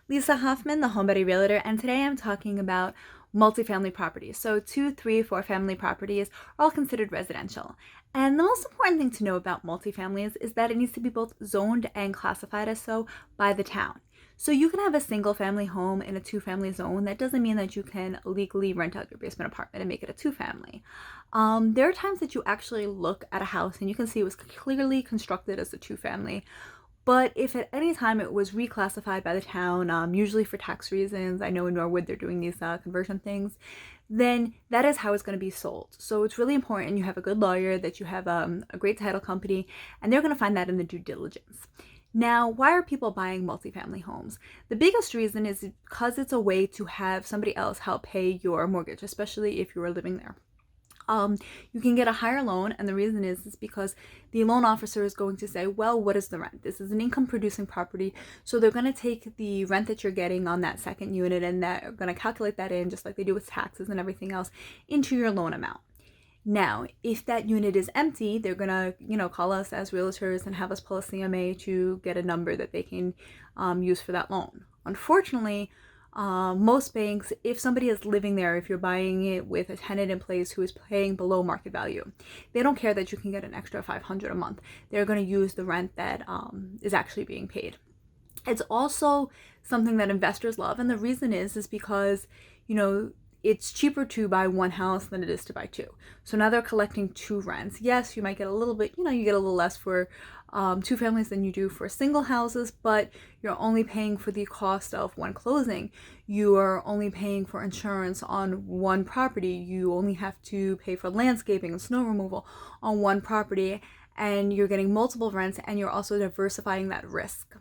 Lisa Hoffman, the Homebody Realtor, and today I'm talking about multifamily properties. So 2, 3, 4 family properties are all considered residential. And the most important thing to know about multifamilies is that it needs to be both zoned and classified as so by the town. So you can have a single family home in a two family zone. That doesn't mean that you can legally rent out your basement apartment and make it a two family. There are times that you actually look at a house and you can see it was clearly constructed as a two family. But if at any time it was reclassified by the town, usually for tax reasons, I know in Norwood they're doing these conversion things, then that is how it's going to be sold. So it's really important you have a good lawyer, that you have a great title company, and they're going to find that in the due diligence. Now, why are people buying multifamily homes? The biggest reason is because it's a way to have somebody else help pay your mortgage, especially if you are living there. You can get a higher loan, and the reason is because the loan officer is going to say, well, what is the rent? This is an income producing property, so they're going to take the rent that you're getting on that second unit and they're going to calculate that in, just like they do with taxes and everything else, into your loan amount. Now, if that unit is empty, they're gonna, call us as realtors and have us pull a CMA to get a number that they can use for that loan. Unfortunately, most banks, if somebody is living there, if you're buying it with a tenant in place who is paying below market value, they don't care that you can get an extra $500 a month. They're going to use the rent that is actually being paid. It's also something that investors love, and the reason is because, it's cheaper to buy one house than it is to buy two. So now they're collecting two rents. Yes, you might get a little bit, you get a little less for two families than you do for single houses, but you're only paying for the cost of one closing. You are only paying for insurance on one property. You only have to pay for landscaping and snow removal on one property, and you're getting multiple rents, and you're also diversifying that risk.